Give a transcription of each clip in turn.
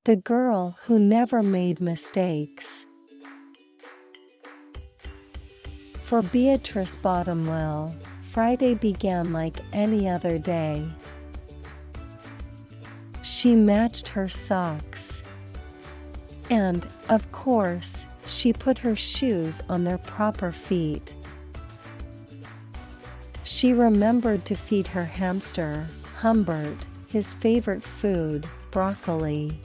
The girl who never made mistakes. For Beatrice Bottomwell, Friday began like any other day. She matched her socks. And, of course, she put her shoes on their proper feet. She remembered to feed her hamster, Humbert, his favorite food, broccoli.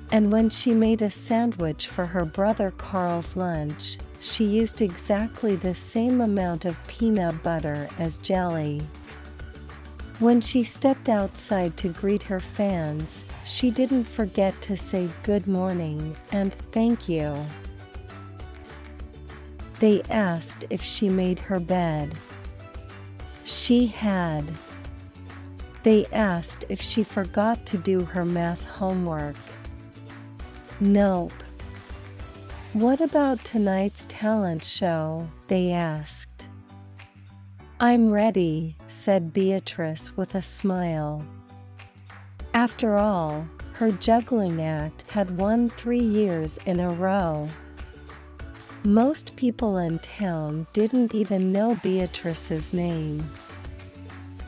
And when she made a sandwich for her brother Carl's lunch, she used exactly the same amount of peanut butter as jelly. When she stepped outside to greet her fans, she didn't forget to say good morning and thank you. They asked if she made her bed. She had. They asked if she forgot to do her math homework. Nope. What about tonight's talent show? They asked. I'm ready, said Beatrice with a smile. After all, her juggling act had won 3 years in a row. Most people in town didn't even know Beatrice's name.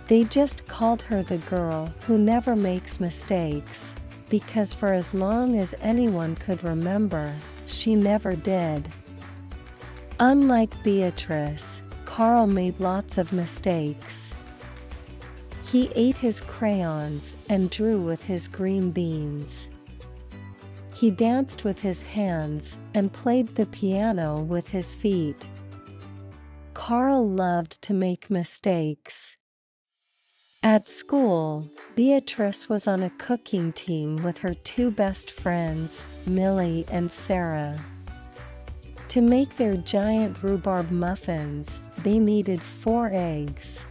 They just called her the girl who never makes mistakes, because for as long as anyone could remember, she never did. Unlike Beatrice, Carl made lots of mistakes. He ate his crayons and drew with his green beans. He danced with his hands and played the piano with his feet. Carl loved to make mistakes. At school, Beatrice was on a cooking team with her 2 best friends, Millie and Sarah. To make their giant rhubarb muffins, they needed 4 eggs.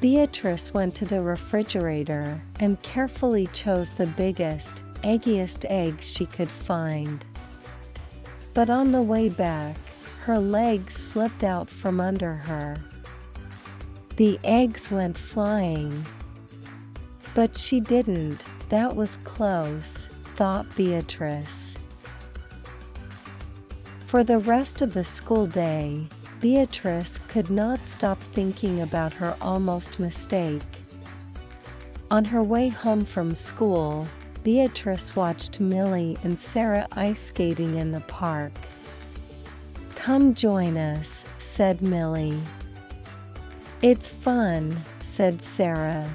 Beatrice went to the refrigerator and carefully chose the biggest, eggiest eggs she could find. But on the way back, her legs slipped out from under her. The eggs went flying. But she didn't, that was close, thought Beatrice. For the rest of the school day, Beatrice could not stop thinking about her almost mistake. On her way home from school, Beatrice watched Millie and Sarah ice skating in the park. Come join us, said Millie. It's fun, said Sarah.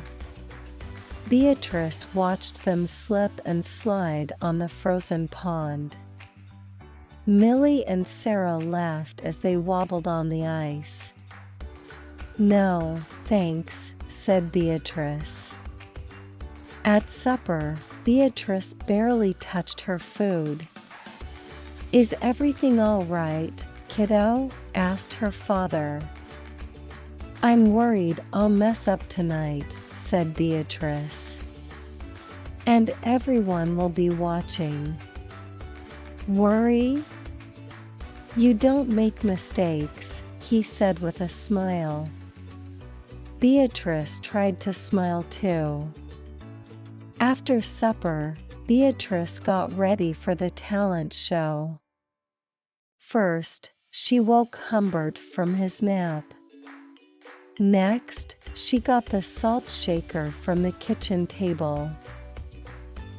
Beatrice watched them slip and slide on the frozen pond. Millie and Sarah laughed as they wobbled on the ice. No, thanks, said Beatrice. At supper, Beatrice barely touched her food. Is everything all right, kiddo? Asked her father. I'm worried I'll mess up tonight, said Beatrice. And everyone will be watching. Worry? You don't make mistakes, he said with a smile. Beatrice tried to smile too. After supper, Beatrice got ready for the talent show. First, she woke Humbert from his nap. Next, she got the salt shaker from the kitchen table.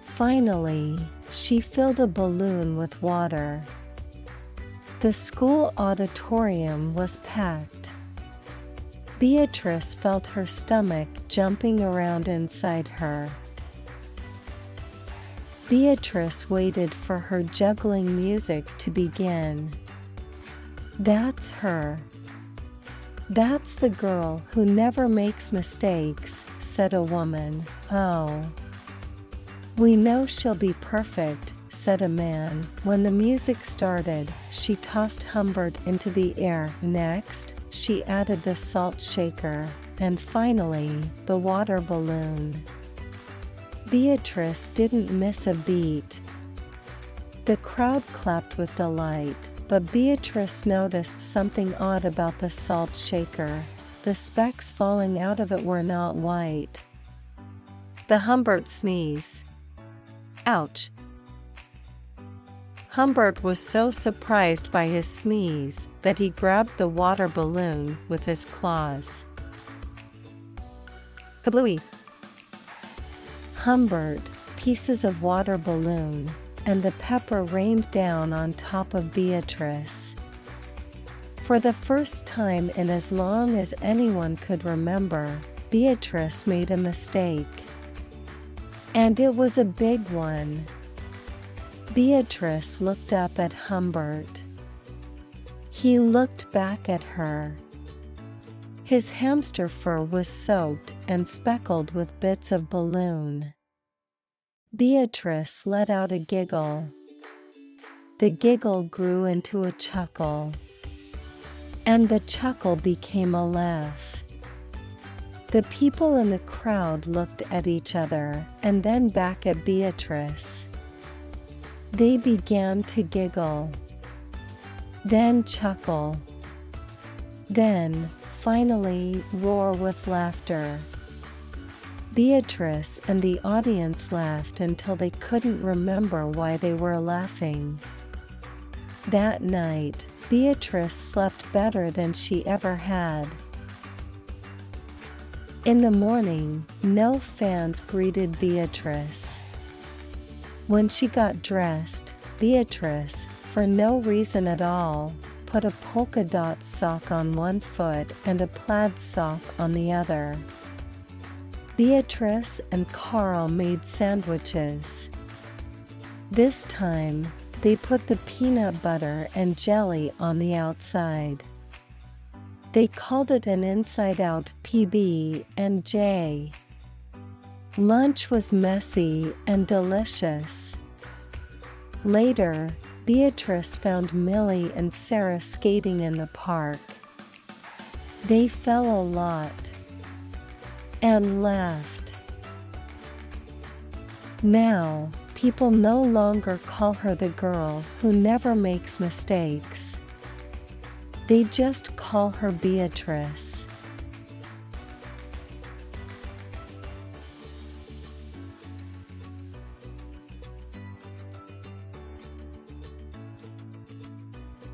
Finally, she filled a balloon with water. The school auditorium was packed. Beatrice felt her stomach jumping around inside her. Beatrice waited for her juggling music to begin. That's her. That's the girl who never makes mistakes, said a woman. Oh. We know she'll be perfect, said a man. When the music started, she tossed Humbert into the air. Next, she added the salt shaker, and finally, the water balloon. Beatrice didn't miss a beat. The crowd clapped with delight, but Beatrice noticed something odd about the salt shaker. The specks falling out of it were not white. The Humbert sneeze. Ouch! Humbert was so surprised by his sneeze that he grabbed the water balloon with his claws. Kablooey! Humbert, pieces of water balloon, and the pepper rained down on top of Beatrice. For the first time in as long as anyone could remember, Beatrice made a mistake. And it was a big one. Beatrice looked up at Humbert. He looked back at her. His hamster fur was soaked and speckled with bits of balloon. Beatrice let out a giggle. The giggle grew into a chuckle. And the chuckle became a laugh. The people in the crowd looked at each other and then back at Beatrice. They began to giggle, then chuckle, then, finally, roar with laughter. Beatrice and the audience laughed until they couldn't remember why they were laughing. That night, Beatrice slept better than she ever had. In the morning, no fans greeted Beatrice. When she got dressed, Beatrice, for no reason at all, put a polka dot sock on one foot and a plaid sock on the other. Beatrice and Carl made sandwiches. This time, they put the peanut butter and jelly on the outside. They called it an inside-out PB&J. Lunch was messy and delicious. Later, Beatrice found Millie and Sarah skating in the park. They fell a lot and laughed. Now, people no longer call her the girl who never makes mistakes. They just call her Beatrice.